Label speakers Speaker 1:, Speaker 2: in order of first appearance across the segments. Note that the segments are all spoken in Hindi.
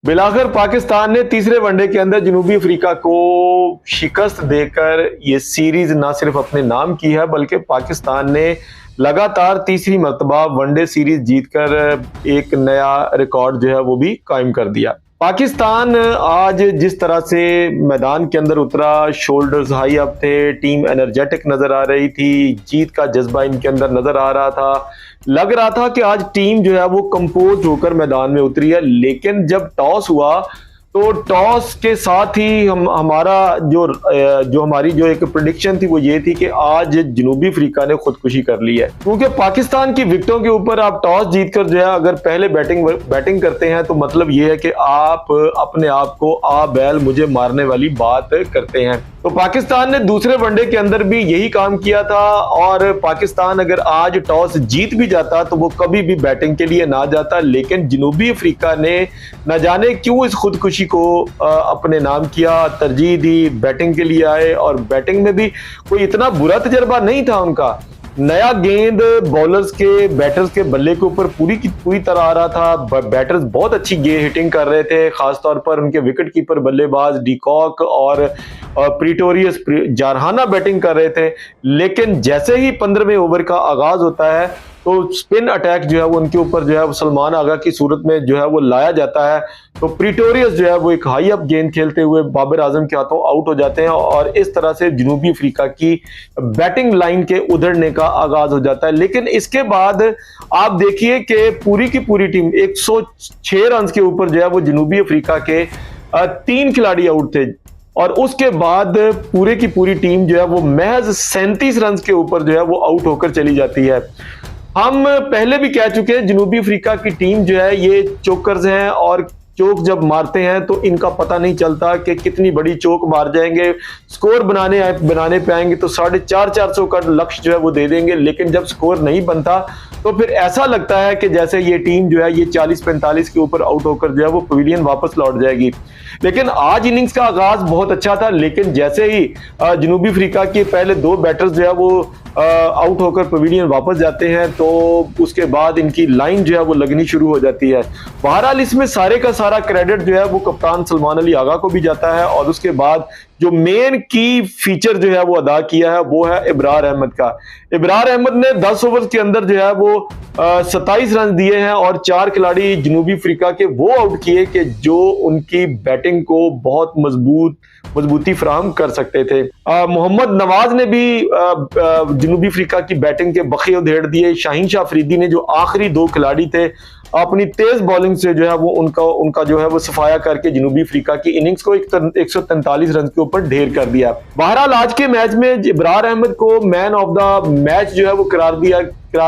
Speaker 1: बिलाखिर पाकिस्तान ने तीसरे वनडे के अंदर जनूबी अफ्रीका को शिकस्त देकर ये सीरीज ना सिर्फ अपने नाम की है, बल्कि पाकिस्तान ने लगातार तीसरी मर्तबा वनडे सीरीज जीतकर एक नया रिकॉर्ड जो है वो भी कायम कर दिया। पाकिस्तान आज जिस तरह से मैदान के अंदर उतरा, शोल्डर्स हाई अप थे, टीम एनर्जेटिक नजर आ रही थी, जीत का जज्बा इनके अंदर नजर आ रहा था। लग रहा था कि आज टीम जो है वो कंपोज होकर मैदान में उतरी है। लेकिन जब टॉस हुआ तो टॉस के साथ ही हमारा जो हमारी जो एक प्रेडिक्शन थी वो ये थी कि आज जनूबी अफ्रीका ने खुदकुशी कर ली है, क्योंकि पाकिस्तान की विकेटों के ऊपर आप टॉस जीतकर जो है अगर पहले बैटिंग करते हैं तो मतलब ये है कि आप अपने आप को आ बैल मुझे मारने वाली बात करते हैं। तो पाकिस्तान ने दूसरे वनडे के अंदर भी यही काम किया था, और पाकिस्तान अगर आज टॉस जीत भी जाता तो वो कभी भी बैटिंग के लिए ना जाता। लेकिन जनूबी अफ्रीका ने न जाने क्यों इस खुदकुशी को अपने नाम किया, तरजीह दी, बैटिंग के लिए आए। और बैटिंग में भी कोई इतना बुरा तजर्बा नहीं था उनका। नया गेंद बॉलर्स के बैटर्स के बल्ले के ऊपर पूरी की पूरी तरह आ रहा था। बैटर्स बहुत अच्छी हिटिंग कर रहे थे, खासतौर पर उनके विकेट कीपर बल्लेबाज डीकॉक और प्रीटोरियस जारहाना बैटिंग कर रहे थे। लेकिन जैसे ही 15वें ओवर का आगाज होता है तो स्पिन अटैक जो है वो उनके ऊपर जो है वो सलमान आगा की सूरत में जो है वो लाया जाता है। तो प्रीटोरियस जो है वो एक हाई अप गेंद खेलते हुए बाबर आजम के हाथों आउट हो जाते हैं, और इस तरह से जनूबी अफ्रीका की बैटिंग लाइन के उधड़ने का आगाज हो जाता है। लेकिन इसके बाद आप देखिए कि पूरी की पूरी टीम 106 रन के ऊपर जो है वो जनूबी अफ्रीका के 3 खिलाड़ी आउट थे, और उसके बाद पूरे की पूरी टीम जो है वो महज 37 रन के ऊपर जो है वो आउट होकर चली जाती है। हम पहले भी कह चुके हैं जनूबी अफ्रीका की टीम जो है ये चोकर्स हैं, और चोक जब मारते हैं तो इनका पता नहीं चलता कि कितनी बड़ी चोक मार जाएंगे। स्कोर बनाने पे आएंगे तो 450 का लक्ष्य जो है वो दे देंगे, लेकिन जब स्कोर नहीं बनता तो फिर ऐसा लगता है कि जैसे ये टीम जो है ये 40-45 के ऊपर आउट होकर जो है वो पवेलियन वापस लौट जाएगी। लेकिन आज इनिंग्स का आगाज बहुत अच्छा था, लेकिन जैसे ही जनूबी अफ्रीका के पहले 2 बैटर्स जो है वो आउट होकर पवेलियन वापस जाते हैं तो उसके बाद इनकी लाइन जो है वो लगनी शुरू हो जाती है। बहरहाल इसमें सारे का सारा क्रेडिट जो है वो कप्तान सलमान अली आगा को भी जाता है, और उसके बाद जो मेन की फीचर जो है वो अदा किया है वो है इब्रार अहमद का। इब्रार अहमद ने 10 ओवर के अंदर जो है वो 27 रन दिए हैं, और 4 खिलाड़ी जनूबी अफ्रीका के वो आउट किए कि जो उनकी बैटिंग को बहुत मजबूती फराहम कर सकते थे। मोहम्मद नवाज ने भी जनूबी अफ्रीका की बैटिंग के बखे उधेड़ दिए। शाहीन शाह अफरीदी ने जो आखिरी 2 खिलाड़ी थे अपनी तेज बॉलिंग से जो है वो उनका जो है वो सफाया करके जनूबी अफ्रीका की इनिंग्स को 143 रन के ऊपर ढेर कर दिया। बहरहाल आज के मैच में इब्रार अहमद को मैन ऑफ द मैच जो है वो करार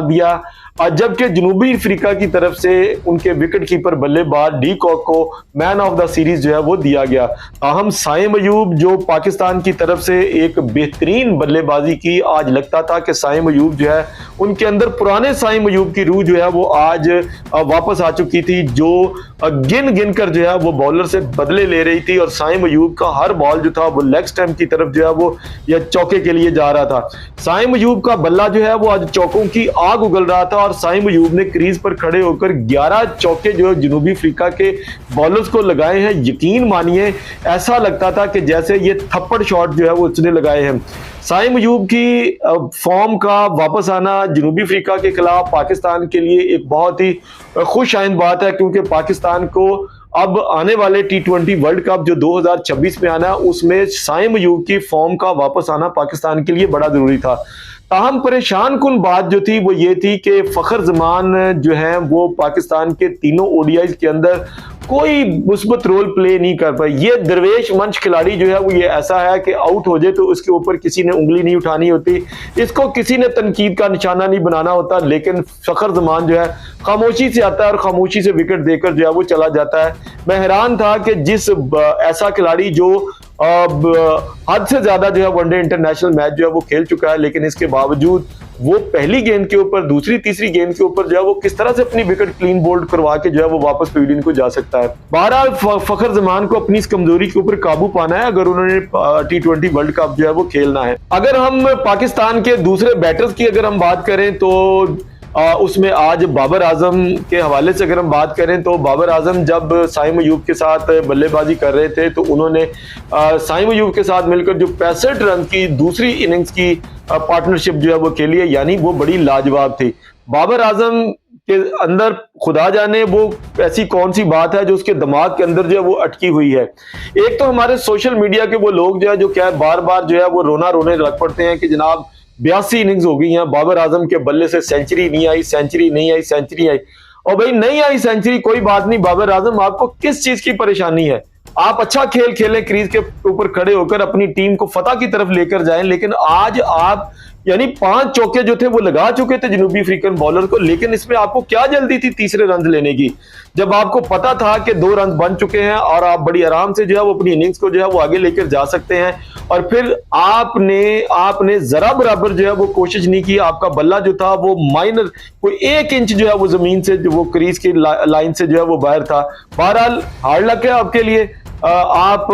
Speaker 1: दिया, जबकि जनूबी अफ्रीका की तरफ से उनके विकेट कीपर बल्लेबाज डी कॉक को मैन ऑफ द सीरीज जो है वो दिया गया। ताहम साइम अयूब जो पाकिस्तान की तरफ से एक बेहतरीन बल्लेबाजी की, आज लगता था कि साइम अयूब जो है उनके अंदर पुराने साइम अयूब की रूह जो है वो आज वापस आ चुकी थी, जो गिन कर जो है वो बॉलर से बदले ले रही थी, और साइम अयूब का हर बॉल जो था वो लेग स्टंप की तरफ जो है वो या चौके के लिए जा रहा था। साइम अयूब का बल्ला जो है वो आज चौकों की आग उगल रहा था, और साइम अयूब ने क्रीज पर खड़े होकर 11 चौके जो जनूबी अफ्रीका के बॉलर्स को लगाए हैं। यकीन मानिए ऐसा लगता था कि जैसे ये थप्पड़ शॉट जो है वो उसने लगाए हैं। साइम अयूब की फॉर्म का वापस आना जनूबी अफ्रीका के खिलाफ पाकिस्तान के लिए एक बहुत ही खुश आइंद बात है, क्योंकि पाकिस्तान को अब आने वाले T20 वर्ल्ड कप जो 2026 में आना है उसमें साइम अयूब की फॉर्म का वापस आना पाकिस्तान के लिए बड़ा जरूरी था। ताहम परेशान कुन बात जो थी वो ये थी कि फखर जमान जो है वो पाकिस्तान के तीनों ओडीआई के अंदर कोई मुस्बत रोल प्ले नहीं कर पाए। ये दरवेश मंच खिलाड़ी जो है वो ये ऐसा है कि आउट हो जाए तो उसके ऊपर किसी ने उंगली नहीं उठानी होती, इसको किसी ने तनकीद का निशाना नहीं बनाना होता। लेकिन फखर जमान जो है खामोशी से आता है और खामोशी से विकेट देकर जो है वो चला जाता है। मैं हैरान था कि जिस ऐसा खिलाड़ी जो हद से ज्यादा जो है वनडे इंटरनेशनल मैच जो है वो खेल चुका है, लेकिन इसके बावजूद वो पहली गेंद के ऊपर, दूसरी तीसरी गेंद के ऊपर जो है वो किस तरह से अपनी विकेट क्लीन बोल्ड करवा के जो है वो वापस पवेलियन को जा सकता है। बहरहाल फखर जमान को अपनी इस कमजोरी के ऊपर काबू पाना है अगर उन्होंने T20 वर्ल्ड कप जो है वो खेलना है। अगर हम पाकिस्तान के दूसरे बैटर्स की अगर हम बात करें तो उसमें आज बाबर आजम के हवाले से अगर हम बात करें तो बाबर आजम जब साइम अयूब के साथ बल्लेबाजी कर रहे थे तो उन्होंने साइम अयूब के साथ मिलकर जो 65 रन की दूसरी इनिंग्स की पार्टनरशिप जो है वो खेली है, यानी वो बड़ी लाजवाब थी। बाबर आजम के अंदर खुदा जाने वो ऐसी कौन सी बात है जो उसके दिमाग के अंदर जो है वो अटकी हुई है। एक तो हमारे सोशल मीडिया के वो लोग जो है जो क्या बार बार जो है वो रोने लग पड़ते हैं कि जनाब 82 इनिंग्स हो गई हैं, बाबर आजम के बल्ले से सेंचुरी नहीं आई, सेंचुरी नहीं आई, सेंचुरी आई। और भाई नहीं आई सेंचुरी कोई बात नहीं, बाबर आजम आपको किस चीज की परेशानी है? आप अच्छा खेल खेलें, क्रीज के ऊपर खड़े होकर अपनी टीम को फतह की तरफ लेकर जाएं, लेकिन आज आप यानी 5 चौके जो थे वो लगा चुके थे जनूबी अफ्रीकन बॉलर को, लेकिन इसमें आपको क्या जल्दी थी तीसरे रन लेने की, जब आपको पता था कि 2 रन बन चुके हैं और आप बड़ी आराम से जो है वो अपनी इनिंग्स को जो है वो आगे लेकर जा सकते हैं। और फिर आपने जरा बराबर जो है वो कोशिश नहीं की, आपका बल्ला जो था वो माइनर कोई 1 इंच जो है वो जमीन से जो वो क्रीज की लाइन से जो है वो बाहर था। बहरहाल हार्ड लक है आपके लिए, आप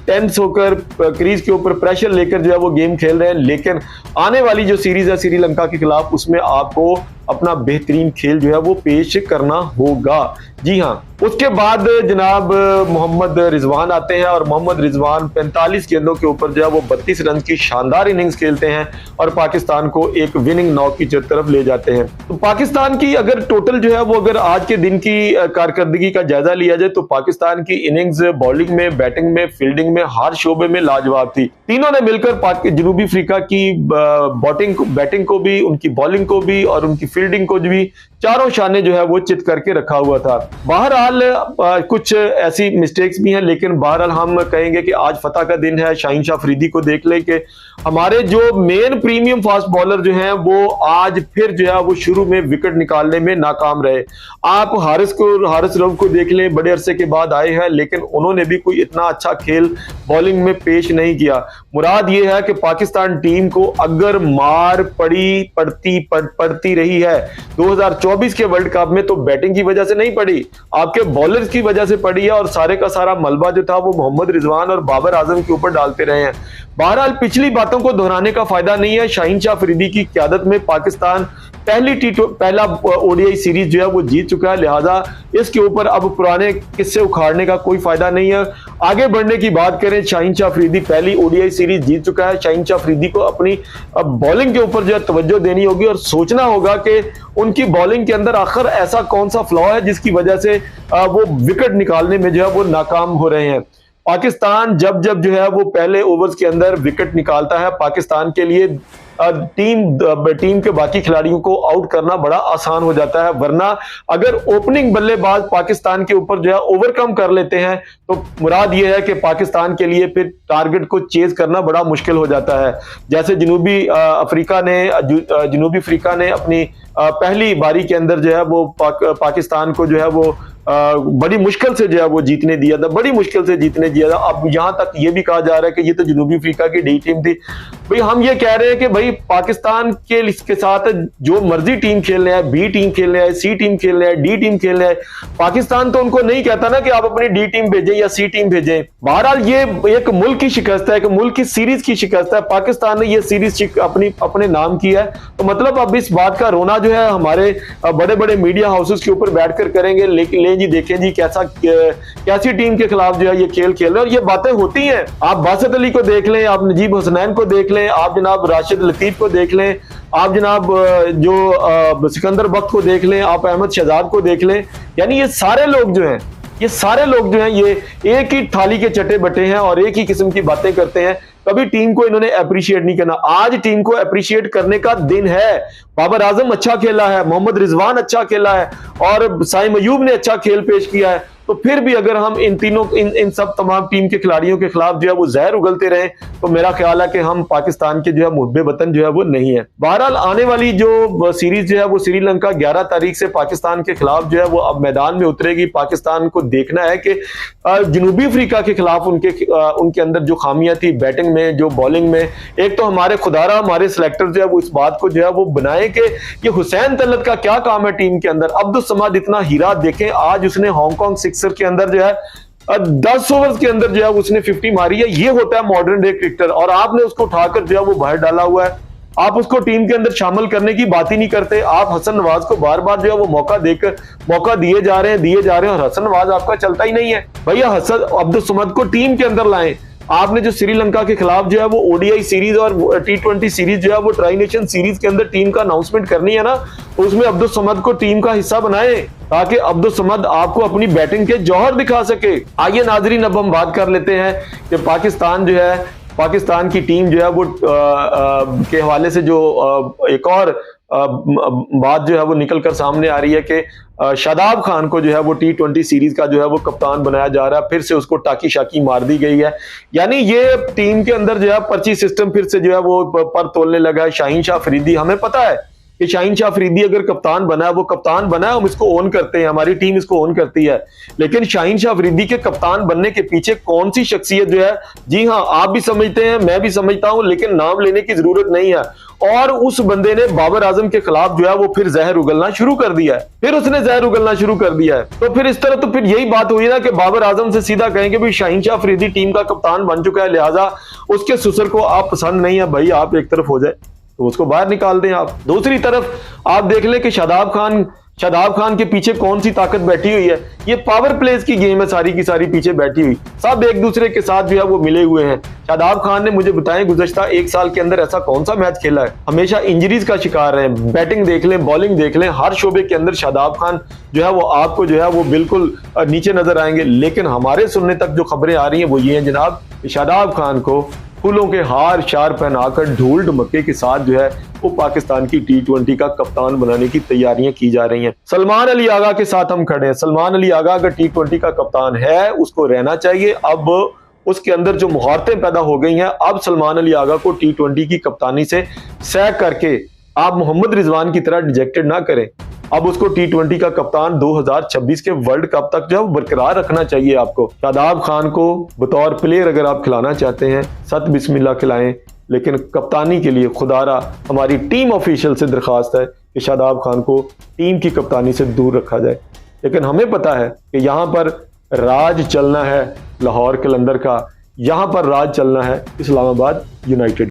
Speaker 1: टेंस होकर क्रीज के ऊपर प्रेशर लेकर जो है वो गेम खेल रहे हैं, लेकिन आने वाली जो सीरीज है श्रीलंका के खिलाफ उसमें आपको अपना बेहतरीन खेल जो है वो पेश करना होगा। जी हाँ, उसके बाद जनाब मोहम्मद रिजवान आते हैं और मोहम्मद रिजवान 45 गेंदों के ऊपर जो है वो 32 रन की शानदार इनिंग्स खेलते हैं और पाकिस्तान को एक विनिंग नॉक की तरफ ले जाते हैं। तो पाकिस्तान की अगर टोटल जो है वो अगर आज के दिन की कारकर्दगी का जायजा लिया जाए तो पाकिस्तान की इनिंग्स बॉलिंग में, बैटिंग में, फील्डिंग में, हर शोबे में लाजवाब थी। तीनों ने मिलकर जनूबी अफ्रीका की बैटिंग को भी, उनकी बॉलिंग को भी और उनकी फील्डिंग को भी चारों शाने जो है वो चित करके रखा हुआ था। बहरहाल कुछ ऐसी मिस्टेक्स भी हैं, लेकिन बहरहाल हम कहेंगे कि आज फतह का दिन है। शाहीन शाह अफरीदी को देख ले कि हमारे जो मेन प्रीमियम फास्ट बॉलर जो हैं वो आज फिर जो है वो शुरू में विकेट निकालने में नाकाम रहे। आप हारिस रऊफ को देख लें, बड़े अरसे के बाद आए हैं, लेकिन उन्होंने भी कोई इतना अच्छा खेल बॉलिंग में पेश नहीं किया। मुराद ये है कि पाकिस्तान टीम को अगर मार पड़ती रही है 2024 के वर्ल्ड कप में तो बैटिंग की वजह से नहीं पड़ी, आपके बॉलर्स की वजह से पड़ी है और सारे का सारा मलबा जो था वो मोहम्मद रिजवान और बाबर आजम के ऊपर डालते रहे हैं। बहरहाल पिछली बातों को दोहराने का फायदा नहीं है। शाहीन शाह अफरीदी की क़यादत में पाकिस्तान पहला ओडीआई सीरीज जो है वो जीत चुका है, लिहाजा इसके ऊपर अब पुराने किस्से उखाड़ने का कोई फायदा नहीं है। आगे बढ़ने की बात करें, शाहीन शाह अफरीदी पहली ओडीआई सीरीज जीत चुका है। शाहीन शाह अफरीदी को अपनी बॉलिंग के ऊपर जो है तवज्जो देनी होगी और सोचना होगा कि उनकी बॉलिंग के अंदर आखिर ऐसा कौन सा फ्लॉ है जिसकी वजह से वो विकेट निकालने में जो है वो नाकाम हो रहे हैं। पाकिस्तान जब जो है वो पहले ओवर्स के अंदर विकेट निकालता है, पाकिस्तान के लिए टीम के बाकी खिलाड़ियों को आउट करना बड़ा आसान हो जाता है। वरना अगर ओपनिंग बल्लेबाज पाकिस्तान के ऊपर जो है ओवरकम कर लेते हैं तो मुराद ये है कि पाकिस्तान के लिए फिर टारगेट को चेज करना बड़ा मुश्किल हो जाता है। जैसे जनूबी अफ्रीका ने अपनी पहली बारी के अंदर जो है वो पाकिस्तान को जो है वो बड़ी मुश्किल से जो है वो जीतने दिया था। अब यहां तक ये भी कहा जा रहा है कि ये तो जनूबी अफ्रीका की डी टीम थी। भाई हम ये कह रहे हैं कि भाई पाकिस्तान के साथ जो मर्जी टीम खेलने आए, बी टीम खेलने आए, सी टीम खेलने आए, डी टीम खेलने आए, पाकिस्तान तो उनको नहीं कहता ना कि आप अपनी डी टीम भेजें या सी टीम भेजें। बहरहाल ये एक मुल्क की शिकस्त है, एक मुल्क की सीरीज की शिकस्त है। पाकिस्तान ने ये सीरीज अपने नाम की है, तो मतलब अब इस बात का रोना जो है हमारे बड़े बड़े मीडिया हाउसेस के ऊपर बैठकर करेंगे, लेकिन जी देखें जी कैसी टीम के खिलाफ जो है ये खेल खेल रहे हैं और ये बातें होती हैं। आप बासित अली को देख लें, आप नजीब हसनैन को देख लें, आप जनाब राशिद लतीफ को देख लें, आप जनाब जो सिकंदर बख्त को देख लें, आप अहमद शहजाद को देख लें, यानी ये सारे लोग जो हैं ये एक ही थाली के चटे बटे हैं और एक ही किस्म की बातें करते हैं। कभी टीम को इन्होंने अप्रिशिएट नहीं करना। आज टीम को अप्रिशिएट करने का दिन है। बाबर आजम अच्छा खेला है, मोहम्मद रिजवान अच्छा खेला है और साइम अयूब ने अच्छा खेल पेश किया है, तो फिर भी अगर हम इन सब तमाम टीम के खिलाड़ियों के खिलाफ जो है वो जहर उगलते रहे तो मेरा ख्याल है कि हम पाकिस्तान के जो है मुद्दे वतन जो है वो नहीं है। बहरहाल आने वाली जो सीरीज जो है वो श्रीलंका 11 तारीख से पाकिस्तान के खिलाफ जो है वो अब मैदान में उतरेगी। पाकिस्तान को देखना है कि जनूबी अफ्रीका के खिलाफ उनके अंदर जो खामियां थी बैटिंग में, जो बॉलिंग में, एक तो हमारे खुदारा हमारे सिलेक्टर जो है वो इस बात को जो है वो बनाए कि ये हुसैन तलत का क्या काम है टीम के अंदर। अब्दुल समाद इतना हीरा देखें, आज उसने हांगकांग सिक्सर के अंदर जो है 10 ओवर्स के अंदर जो है उसने 50 मारी है। ये होता है मॉडर्न डे क्रिकेटर और आपने उसको उठाकर जो है वो बाहर डाला हुआ है। आप उसको टीम के अंदर शामिल करने की बात ही नहीं करते। आप हसन नवाज को बार बार जो है वो मौका दिए जा रहे हैं और हसन नवाज आपका चलता ही नहीं है। भैया हसन अब्दुल समद को टीम के अंदर लाएं। आपने जो श्रीलंका के खिलाफ जो है वो ओडीआई सीरीज और T20 सीरीज जो है वो ट्राई नेशन सीरीज के अंदर टीम का अनाउंसमेंट करनी है ना, उसमें अब्दुल समद को टीम का हिस्सा बनाए ताकि अब्दुल समद आपको अपनी बैटिंग के जौहर दिखा सके। आइए नाजरीन, अब हम बात कर लेते हैं कि पाकिस्तान की टीम जो है वो के हवाले से जो एक और बात जो है वो निकल कर सामने आ रही है कि शादाब खान को जो है वो T20 सीरीज का जो है वो कप्तान बनाया जा रहा है। फिर से उसको टाकी शाकी मार दी गई है। यानी ये टीम के अंदर जो है पर्ची सिस्टम फिर से जो है वो पर तोलने लगा है। शाहीन शाह अफरीदी, हमें पता है कि शाहीन शाह अफरीदी अगर कप्तान बना है, वो कप्तान बना है, हम इसको ओन करते हैं, हमारी टीम इसको ओन करती है। लेकिन शाहीन शाह अफरीदी के कप्तान बनने के पीछे कौन सी शख्सियत जो है, जी हाँ आप भी समझते हैं, मैं भी समझता हूं, लेकिन नाम लेने की जरूरत नहीं है। और उस बंदे ने बाबर आजम के खिलाफ जो है वो फिर जहर उगलना शुरू कर दिया है। तो फिर इस तरह तो फिर यही बात हुई ना कि बाबर आजम से सीधा कहेंगे भी शाहीन शाह अफरीदी टीम का कप्तान बन चुका है, लिहाजा उसके ससुर को आप पसंद नहीं है, भाई आप एक तरफ हो जाए तो उसको बाहर निकाल दें। आप दूसरी तरफ आप देख लें कि शादाब खान के पीछे कौन सी ताकत बैठी हुई है। ये पावर प्लेस की गेम है सारी की सारी, पीछे बैठी हुई सब एक दूसरे के साथ जो है वो मिले हुए हैं। शादाब खान ने मुझे बताएं गुज़श्ता एक साल के अंदर ऐसा कौन सा मैच खेला है, हमेशा इंजरीज का शिकार है। बैटिंग देख लें, बॉलिंग देख लें, हर शोबे के अंदर शादाब खान जो है वो आपको जो है वो बिल्कुल नीचे नजर आएंगे। लेकिन हमारे सुनने तक जो खबरें आ रही हैं वो ये हैं जनाब, शादाब खान को फूलों के हार शार पहनाकर ढोल ढमक्के के साथ जो है वो पाकिस्तान की T20 का कप्तान बनाने की तैयारियां की जा रही हैं। सलमान अली आगा के साथ हम खड़े हैं। सलमान अली आगा अगर T20 का कप्तान है, उसको रहना चाहिए। अब उसके अंदर जो मुहारतें पैदा हो गई हैं, अब सलमान अली आगा को T20 की कप्तानी से सैक करके आप मोहम्मद रिजवान की तरह डिजेक्टेड ना करें। अब उसको T20 का कप्तान 2026 के वर्ल्ड कप तक जो है बरकरार रखना चाहिए आपको। शादाब खान को बतौर प्लेयर अगर आप खिलाना चाहते हैं, सत बिस्मिल्लाह खिलाएं, लेकिन कप्तानी के लिए खुदारा हमारी टीम ऑफिशियल से दरखास्त है कि शादाब खान को टीम की कप्तानी से दूर रखा जाए। लेकिन हमें पता है कि यहाँ पर राज चलना है लाहौर कलंदर का, यहाँ पर राज चलना है इस्लामाबाद यूनाइटेड।